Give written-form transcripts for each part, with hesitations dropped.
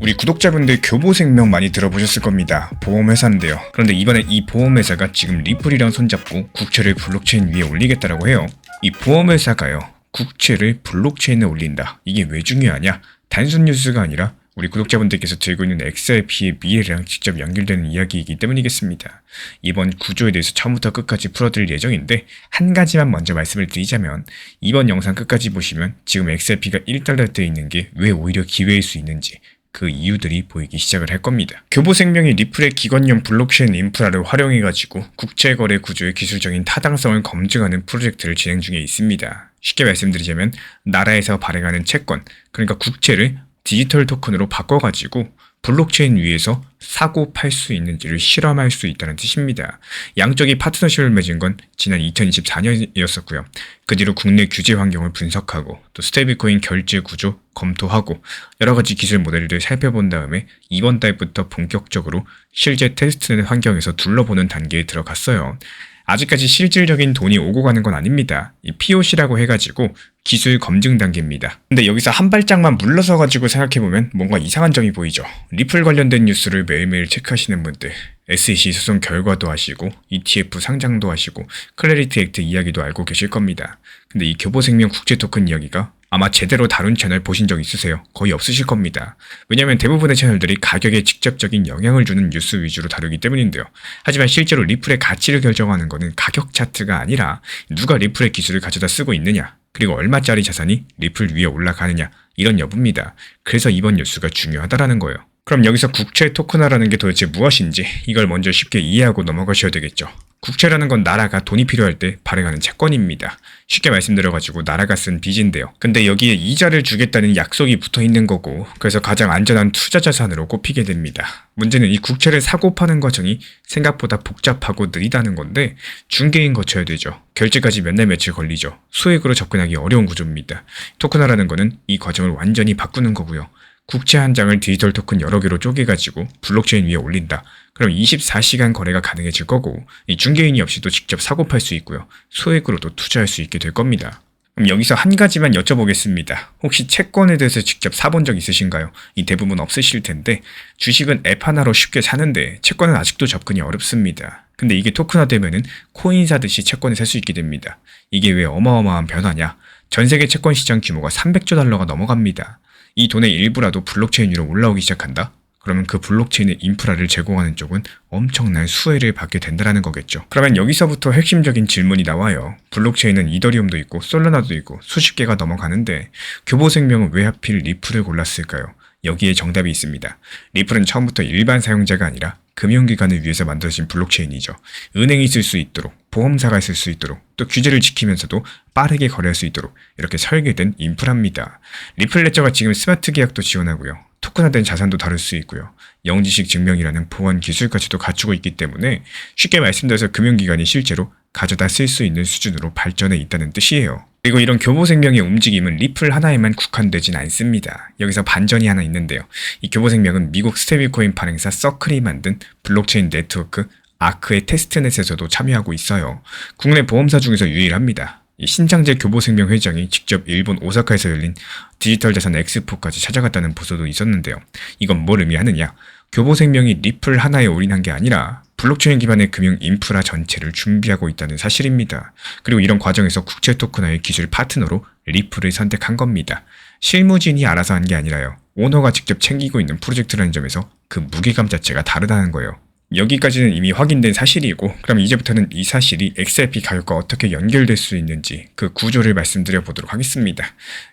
우리 구독자분들 교보생명 많이 들어보셨을 겁니다. 보험회사인데요. 그런데 이번에 이 보험회사가 지금 리플이랑 손잡고 국채를 블록체인 위에 올리겠다라고 해요. 이 보험회사가요, 국채를 블록체인에 올린다. 이게 왜 중요하냐? 단순 뉴스가 아니라 우리 구독자분들께서 들고 있는 XRP의 미래랑 직접 연결되는 이야기이기 때문이겠습니다. 이번 구조에 대해서 처음부터 끝까지 풀어드릴 예정인데, 한 가지만 먼저 말씀을 드리자면, 이번 영상 끝까지 보시면 지금 XRP가 1달러대에 있는 게 왜 오히려 기회일 수 있는지, 그 이유들이 보이기 시작을 할 겁니다. 교보생명이 리플의 기관용 블록체인 인프라를 활용해가지고 국제거래 구조의 기술적인 타당성을 검증하는 프로젝트를 진행 중에 있습니다. 쉽게 말씀드리자면 나라에서 발행하는 채권, 그러니까 국채를 디지털 토큰으로 바꿔가지고 블록체인 위에서 사고 팔 수 있는지를 실험할 수 있다는 뜻입니다. 양쪽이 파트너십을 맺은 건 지난 2024년이었었고요. 그 뒤로 국내 규제 환경을 분석하고 또 스테이블코인 결제 구조 검토하고 여러 가지 기술 모델들 살펴본 다음에 이번 달부터 본격적으로 실제 테스트는 환경에서 둘러보는 단계에 들어갔어요. 아직까지 실질적인 돈이 오고 가는 건 아닙니다. 이 POC라고 해가지고 기술 검증 단계입니다. 근데 여기서 한 발짝만 물러서 가지고 생각해보면 뭔가 이상한 점이 보이죠. 리플 관련된 뉴스를 매일매일 체크하시는 분들, SEC 소송 결과도 아시고 ETF 상장도 하시고 클래리티 액트 이야기도 알고 계실 겁니다. 근데 이 교보생명 국제 토큰 이야기가 아마 제대로 다룬 채널 보신 적 있으세요? 거의 없으실 겁니다. 왜냐면 대부분의 채널들이 가격에 직접적인 영향을 주는 뉴스 위주로 다루기 때문인데요. 하지만 실제로 리플의 가치를 결정하는 것은 가격 차트가 아니라 누가 리플의 기술을 가져다 쓰고 있느냐, 그리고 얼마짜리 자산이 리플 위에 올라가느냐, 이런 여부입니다. 그래서 이번 뉴스가 중요하다라는 거예요. 그럼 여기서 국채 토큰화라는 게 도대체 무엇인지 이걸 먼저 쉽게 이해하고 넘어가셔야 되겠죠. 국채라는 건 나라가 돈이 필요할 때 발행하는 채권입니다. 쉽게 말씀드려가지고 나라가 쓴 빚인데요. 근데 여기에 이자를 주겠다는 약속이 붙어 있는 거고, 그래서 가장 안전한 투자 자산으로 꼽히게 됩니다. 문제는 이 국채를 사고 파는 과정이 생각보다 복잡하고 느리다는 건데 중개인 거쳐야 되죠. 결제까지 몇 날 며칠 걸리죠. 수익으로 접근하기 어려운 구조입니다. 토큰화라는 거는 이 과정을 완전히 바꾸는 거고요. 국채 한 장을 디지털 토큰 여러 개로 쪼개가지고 블록체인 위에 올린다. 그럼 24시간 거래가 가능해질 거고, 이 중개인이 없이도 직접 사고 팔 수 있고요. 소액으로도 투자할 수 있게 될 겁니다. 그럼 여기서 한 가지만 여쭤보겠습니다. 혹시 채권에 대해서 직접 사본 적 있으신가요? 이 대부분 없으실 텐데, 주식은 앱 하나로 쉽게 사는데 채권은 아직도 접근이 어렵습니다. 근데 이게 토큰화되면은 코인 사듯이 채권을 살 수 있게 됩니다. 이게 왜 어마어마한 변화냐? 전 세계 채권 시장 규모가 300조 달러가 넘어갑니다. 이 돈의 일부라도 블록체인 위로 올라오기 시작한다? 그러면 그 블록체인의 인프라를 제공하는 쪽은 엄청난 수혜를 받게 된다는 거겠죠. 그러면 여기서부터 핵심적인 질문이 나와요. 블록체인은 이더리움도 있고 솔라나도 있고 수십 개가 넘어가는데 교보생명은 왜 하필 리플을 골랐을까요? 여기에 정답이 있습니다. 리플은 처음부터 일반 사용자가 아니라 금융기관을 위해서 만들어진 블록체인이죠. 은행이 쓸 수 있도록, 보험사가 쓸 수 있도록, 또 규제를 지키면서도 빠르게 거래할 수 있도록 이렇게 설계된 인프라입니다. 리플 레저가 지금 스마트 계약도 지원하고요. 토큰화된 자산도 다룰 수 있고요. 영지식 증명이라는 보안 기술까지도 갖추고 있기 때문에 쉽게 말씀드려서 금융기관이 실제로 가져다 쓸 수 있는 수준으로 발전해 있다는 뜻이에요. 그리고 이런 교보생명의 움직임은 리플 하나에만 국한되진 않습니다. 여기서 반전이 하나 있는데요. 이 교보생명은 미국 스테이블코인 발행사 서클이 만든 블록체인 네트워크 아크의 테스트넷에서도 참여하고 있어요. 국내 보험사 중에서 유일합니다. 이 신창재 교보생명 회장이 직접 일본 오사카에서 열린 디지털 자산 엑스포까지 찾아갔다는 보도도 있었는데요. 이건 뭘 의미하느냐? 교보생명이 리플 하나에 올인한 게 아니라 블록체인 기반의 금융 인프라 전체를 준비하고 있다는 사실입니다. 그리고 이런 과정에서 국채 토큰화의 기술 파트너로 리플을 선택한 겁니다. 실무진이 알아서 한 게 아니라요. 오너가 직접 챙기고 있는 프로젝트라는 점에서 그 무게감 자체가 다르다는 거예요. 여기까지는 이미 확인된 사실이고, 그럼 이제부터는 이 사실이 XRP 가격과 어떻게 연결될 수 있는지 그 구조를 말씀드려 보도록 하겠습니다.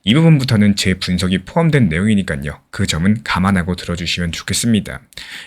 이 부분부터는 제 분석이 포함된 내용이니까요. 그 점은 감안하고 들어주시면 좋겠습니다.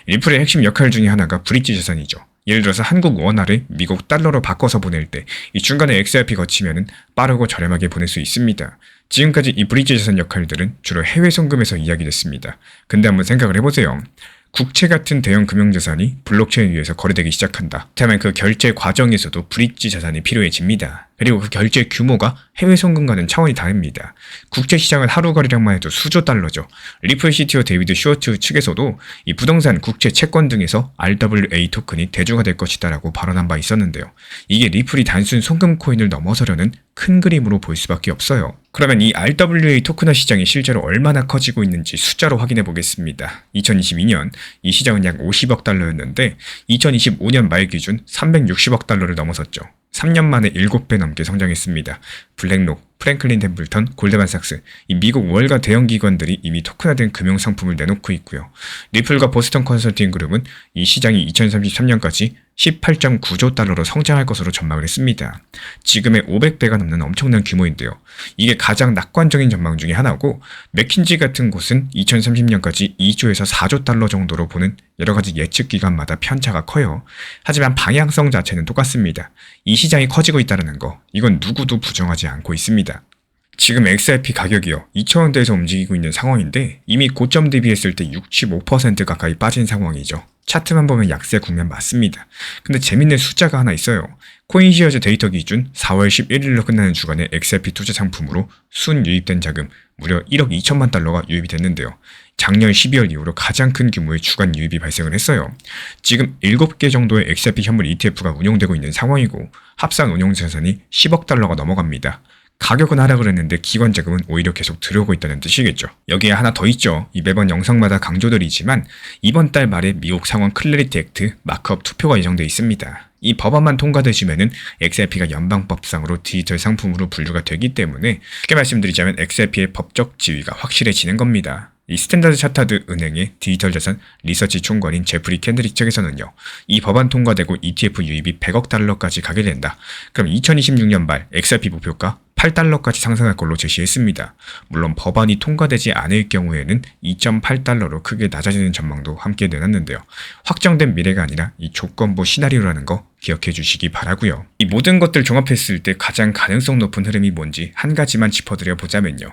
리플의 핵심 역할 중에 하나가 브릿지 자산이죠. 예를 들어서 한국 원화를 미국 달러로 바꿔서 보낼 때 이 중간에 XRP 거치면은 빠르고 저렴하게 보낼 수 있습니다. 지금까지 이 브릿지 자산 역할들은 주로 해외 송금에서 이야기됐습니다. 근데 한번 생각을 해보세요. 국채 같은 대형 금융자산이 블록체인 위에서 거래되기 시작한다. 그렇다면 그 결제 과정에서도 브릿지 자산이 필요해집니다. 그리고 그 결제 규모가 해외 송금과는 차원이 다릅니다. 국제 시장은 하루 거래량만 해도 수조 달러죠. 리플 CTO 데이비드 슈워츠 측에서도 이 부동산, 국채, 채권 등에서 RWA 토큰이 대주가 될 것이다라고 발언한 바 있었는데요. 이게 리플이 단순 송금 코인을 넘어서려는 큰 그림으로 보일 수밖에 없어요. 그러면 이 RWA 토큰화 시장이 실제로 얼마나 커지고 있는지 숫자로 확인해 보겠습니다. 2022년 이 시장은 약 50억 달러였는데 2025년 말 기준 360억 달러를 넘어섰죠. 3년 만에 7배 넘게 성장했습니다. 블랙록, 프랭클린 템플턴, 골드만삭스, 이 미국 월가 대형 기관들이 이미 토큰화된 금융 상품을 내놓고 있고요. 리플과 보스턴 컨설팅 그룹은 이 시장이 2033년까지 18.9조 달러로 성장할 것으로 전망을 했습니다. 지금의 500배가 넘는 엄청난 규모인데요. 이게 가장 낙관적인 전망 중에 하나고, 맥킨지 같은 곳은 2030년까지 2조에서 4조 달러 정도로 보는 여러 가지 예측 기관마다 편차가 커요. 하지만 방향성 자체는 똑같습니다. 이 시장이 커지고 있다는 거, 이건 누구도 부정하지 않고 있습니다. 지금 XRP 가격이요, 2,000원대에서 움직이고 있는 상황인데 이미 고점 대비했을 때 65% 가까이 빠진 상황이죠. 차트만 보면 약세 국면 맞습니다. 근데 재밌는 숫자가 하나 있어요. 코인시어즈 데이터 기준 4월 11일로 끝나는 주간에 XRP 투자 상품으로 순 유입된 자금 무려 1억 2천만 달러가 유입이 됐는데요. 작년 12월 이후로 가장 큰 규모의 주간 유입이 발생을 했어요. 지금 7개 정도의 XRP 현물 ETF가 운용되고 있는 상황이고 합산 운용 자산이 10억 달러가 넘어갑니다. 가격은 하락을 했는데 기관 자금은 오히려 계속 들어오고 있다는 뜻이겠죠. 여기에 하나 더 있죠. 이 매번 영상마다 강조드리지만 이번 달 말에 미국 상원 클래리티 액트 마크업 투표가 예정돼 있습니다. 이 법안만 통과되시면은 XRP가 연방법상으로 디지털 상품으로 분류가 되기 때문에 쉽게 말씀드리자면 XRP의 법적 지위가 확실해지는 겁니다. 이 스탠다드 차타드 은행의 디지털 자산 리서치 총괄인 제프리 캔드릭 측에서는요, 이 법안 통과되고 ETF 유입이 100억 달러까지 가게 된다. 그럼 2026년 말 XRP 목표가 8달러까지 상승할 걸로 제시했습니다. 물론 법안이 통과되지 않을 경우에는 2.8달러로 크게 낮아지는 전망도 함께 내놨는데요. 확정된 미래가 아니라 이 조건부 시나리오라는 거 기억해 주시기 바라고요. 이 모든 것들 종합했을 때 가장 가능성 높은 흐름이 뭔지 한 가지만 짚어드려 보자면요.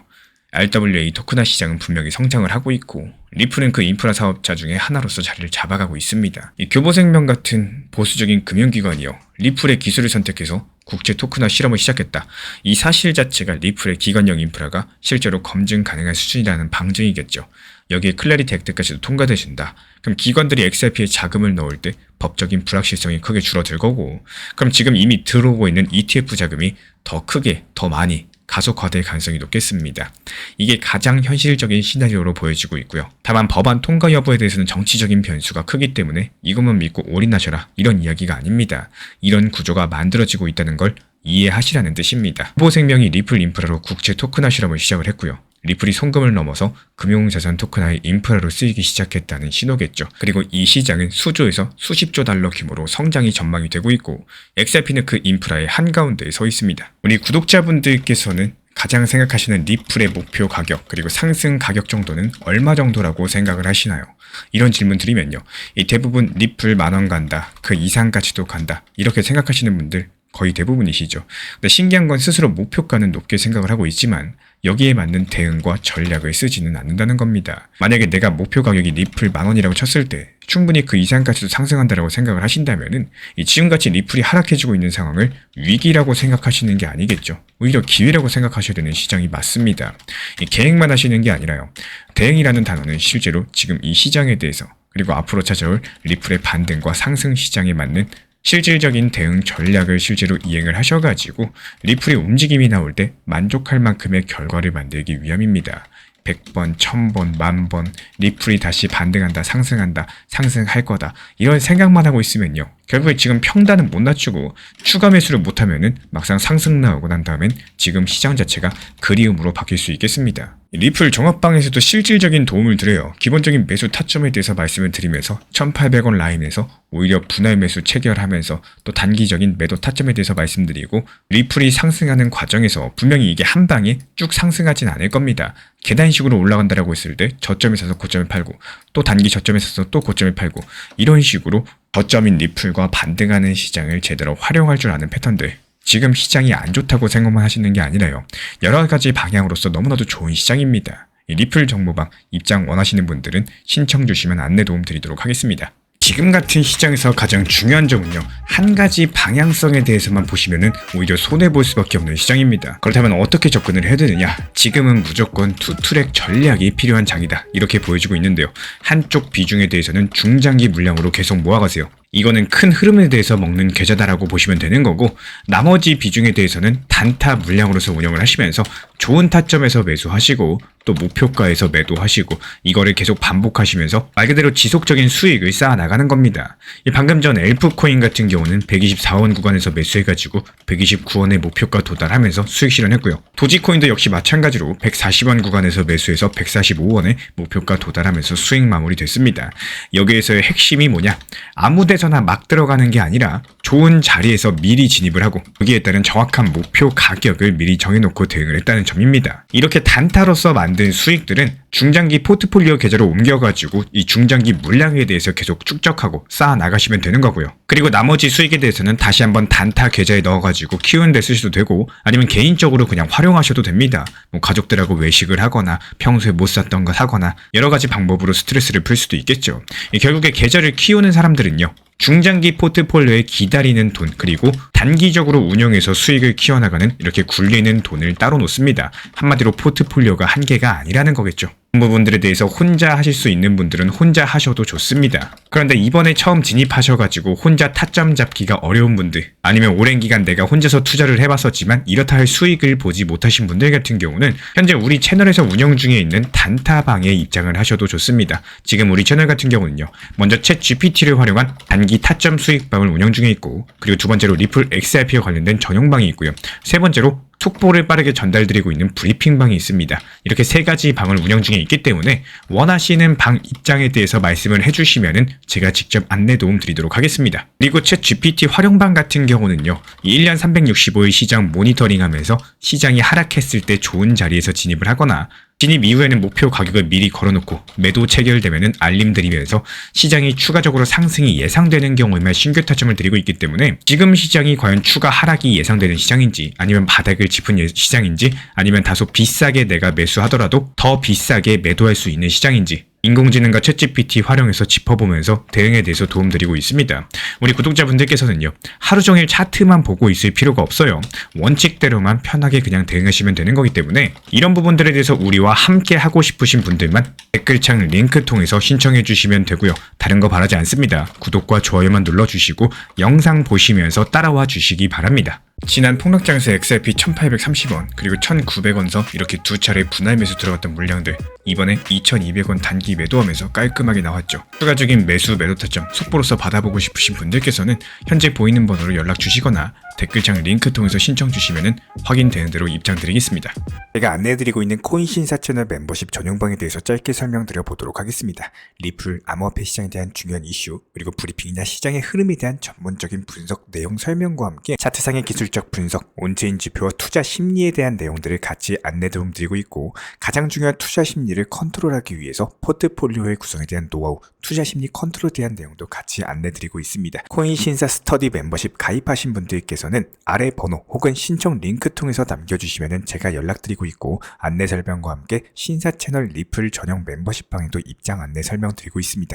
RWA 토큰화 시장은 분명히 성장을 하고 있고 리플은 그 인프라 사업자 중에 하나로서 자리를 잡아가고 있습니다. 이 교보생명 같은 보수적인 금융기관이요, 리플의 기술을 선택해서 국제 토큰화 실험을 시작했다. 이 사실 자체가 리플의 기관형 인프라가 실제로 검증 가능한 수준이라는 방증이겠죠. 여기에 클래리티 액트까지도 통과되신다. 그럼 기관들이 XRP에 자금을 넣을 때 법적인 불확실성이 크게 줄어들 거고, 그럼 지금 이미 들어오고 있는 ETF 자금이 더 크게, 더 많이 가속화될 가능성이 높겠습니다. 이게 가장 현실적인 시나리오로 보여지고 있고요. 다만 법안 통과 여부에 대해서는 정치적인 변수가 크기 때문에 이것만 믿고 올인하셔라, 이런 이야기가 아닙니다. 이런 구조가 만들어지고 있다는 걸 이해하시라는 뜻입니다. 교보생명이 리플 인프라로 국제 토큰화 실험을 시작을 했고요. 리플이 송금을 넘어서 금융자산 토큰화의 인프라로 쓰이기 시작했다는 신호겠죠. 그리고 이 시장은 수조에서 수십조 달러 규모로 성장이 전망이 되고 있고 XRP는 그 인프라의 한가운데에 서 있습니다. 우리 구독자분들께서는 가장 생각하시는 리플의 목표 가격 그리고 상승 가격 정도는 얼마 정도라고 생각을 하시나요? 이런 질문 드리면요, 이 대부분 리플 10,000원 간다, 그 이상까지도 간다, 이렇게 생각하시는 분들 거의 대부분이시죠. 근데 신기한 건 스스로 목표가는 높게 생각을 하고 있지만 여기에 맞는 대응과 전략을 쓰지는 않는다는 겁니다. 만약에 내가 목표 가격이 리플 10,000원이라고 쳤을 때 충분히 그 이상까지도 상승한다라고 생각을 하신다면은 이 지금같이 리플이 하락해지고 있는 상황을 위기라고 생각하시는 게 아니겠죠. 오히려 기회라고 생각하셔야 되는 시장이 맞습니다. 이 계획만 하시는 게 아니라요, 대응이라는 단어는 실제로 지금 이 시장에 대해서 그리고 앞으로 찾아올 리플의 반등과 상승 시장에 맞는 실질적인 대응 전략을 실제로 이행을 하셔가지고 리플의 움직임이 나올 때 만족할 만큼의 결과를 만들기 위함입니다. 100번, 1000번, 10,000번 리플이 다시 반등한다, 상승한다, 상승할 거다, 이런 생각만 하고 있으면요, 결국에 지금 평단은 못 낮추고 추가 매수를 못하면은 막상 상승 나오고 난 다음엔 지금 시장 자체가 그리움으로 바뀔 수 있겠습니다. 리플 종합방에서도 실질적인 도움을 드려요. 기본적인 매수 타점에 대해서 말씀을 드리면서 1,800원 라인에서 오히려 분할 매수 체결하면서 또 단기적인 매도 타점에 대해서 말씀드리고, 리플이 상승하는 과정에서 분명히 이게 한 방에 쭉 상승하진 않을 겁니다. 계단식으로 올라간다라고 했을 때 저점에 사서 고점에 팔고 또 단기 저점에 사서 또 고점에 팔고, 이런 식으로 저점인 리플과 반등하는 시장을 제대로 활용할 줄 아는 패턴들, 지금 시장이 안 좋다고 생각만 하시는 게 아니라요, 여러 가지 방향으로서 너무나도 좋은 시장입니다. 이 리플 정보방 입장 원하시는 분들은 신청 주시면 안내 도움 드리도록 하겠습니다. 지금 같은 시장에서 가장 중요한 점은요, 한 가지 방향성에 대해서만 보시면은 오히려 손해볼 수밖에 없는 시장입니다. 그렇다면 어떻게 접근을 해야 되느냐? 지금은 무조건 투트랙 전략이 필요한 장이다, 이렇게 보여지고 있는데요. 한쪽 비중에 대해서는 중장기 물량으로 계속 모아가세요. 이거는 큰 흐름에 대해서 먹는 계좌다라고 보시면 되는 거고, 나머지 비중에 대해서는 단타 물량으로서 운영을 하시면서 좋은 타점에서 매수하시고 또 목표가에서 매도하시고, 이거를 계속 반복하시면서 말 그대로 지속적인 수익을 쌓아나가는 겁니다. 방금 전 엘프코인 같은 경우는 124원 구간에서 매수해가지고 129원의 목표가 도달하면서 수익 실현했고요. 도지코인도 역시 마찬가지로 140원 구간에서 매수해서 145원의 목표가 도달하면서 수익 마무리됐습니다. 여기에서의 핵심이 뭐냐? 아무 데서나 막 들어가는 게 아니라 좋은 자리에서 미리 진입을 하고 여기에 따른 정확한 목표 가격을 미리 정해놓고 대응을 했다는 점입니다. 이렇게 단타로서 만든 수익들은 중장기 포트폴리오 계좌로 옮겨가지고 이 중장기 물량에 대해서 계속 축적하고 쌓아 나가시면 되는 거고요. 그리고 나머지 수익에 대해서는 다시 한번 단타 계좌에 넣어가지고 키우는 데 쓰셔도 되고, 아니면 개인적으로 그냥 활용하셔도 됩니다. 뭐 가족들하고 외식을 하거나 평소에 못 샀던 거 사거나 여러 가지 방법으로 스트레스를 풀 수도 있겠죠. 결국에 계좌를 키우는 사람들은요, 중장기 포트폴리오에 기다리는 돈, 그리고 단기적으로 운영해서 수익을 키워나가는 이렇게 굴리는 돈을 따로 놓습니다. 한마디로 포트폴리오가 한계가 아니라는 거겠죠. 이 부분들에 대해서 혼자 하실 수 있는 분들은 혼자 하셔도 좋습니다. 그런데 이번에 처음 진입하셔가지고 혼자 타점 잡기가 어려운 분들, 아니면 오랜 기간 내가 혼자서 투자를 해봤었지만 이렇다 할 수익을 보지 못하신 분들 같은 경우는 현재 우리 채널에서 운영 중에 있는 단타방에 입장을 하셔도 좋습니다. 지금 우리 채널 같은 경우는요, 먼저 챗 GPT를 활용한 단기 타점 수익방을 운영 중에 있고, 그리고 두 번째로 리플 XRP와 관련된 전용방이 있고요. 세 번째로 속보를 빠르게 전달드리고 있는 브리핑방이 있습니다. 이렇게 세 가지 방을 운영 중에 있기 때문에 원하시는 방 입장에 대해서 말씀을 해주시면은 제가 직접 안내 도움 드리도록 하겠습니다. 그리고 챗 GPT 활용방 같은 경우는요, 1년 365일 시장 모니터링하면서 시장이 하락했을 때 좋은 자리에서 진입을 하거나, 진입 이후에는 목표 가격을 미리 걸어놓고 매도 체결되면은 알림 드리면서 시장이 추가적으로 상승이 예상되는 경우에만 신규 타점을 드리고 있기 때문에, 지금 시장이 과연 추가 하락이 예상되는 시장인지, 아니면 바닥을 짚은 시장인지, 아니면 다소 비싸게 내가 매수하더라도 더 비싸게 매도할 수 있는 시장인지, 인공지능과 챗GPT 활용해서 짚어보면서 대응에 대해서 도움드리고 있습니다. 우리 구독자분들께서는요, 하루 종일 차트만 보고 있을 필요가 없어요. 원칙대로만 편하게 그냥 대응하시면 되는 거기 때문에, 이런 부분들에 대해서 우리와 함께 하고 싶으신 분들만 댓글창 링크 통해서 신청해 주시면 되고요. 다른 거 바라지 않습니다. 구독과 좋아요만 눌러주시고 영상 보시면서 따라와 주시기 바랍니다. 지난 폭락장에서 XRP 1830원 그리고 1900원서 이렇게 두 차례 분할 매수 들어갔던 물량들, 이번에 2200원 단기 매도하면서 깔끔하게 나왔죠. 추가적인 매수 매도 타점 속보로서 받아보고 싶으신 분들께서는 현재 보이는 번호로 연락 주시거나 댓글창 링크 통해서 신청 주시면 확인되는 대로 입장 드리겠습니다. 제가 안내해드리고 있는 코인 신사 채널 멤버십 전용방에 대해서 짧게 설명드려 보도록 하겠습니다. 리플, 암호화폐 시장에 대한 중요한 이슈, 그리고 브리핑이나 시장의 흐름에 대한 전문적인 분석 내용 설명과 함께 차트상의 기술적 분석, 온체인 지표와 투자 심리에 대한 내용들을 같이 안내 도움 드리고 있고, 가장 중요한 투자 심리를 컨트롤하기 위해서 포트폴리오의 구성에 대한 노하우, 투자 심리 컨트롤에 대한 내용도 같이 안내 드리고 있습니다. 코인 신사 스터디 멤버십 가입하신 분들께서는 아래 번호 혹은 신청 링크 통해서 남겨주시면 제가 연락드리고 있고, 안내 설명과 함께 신사 채널 리플 전용 멤버십 방에도 입장 안내 설명드리고 있습니다.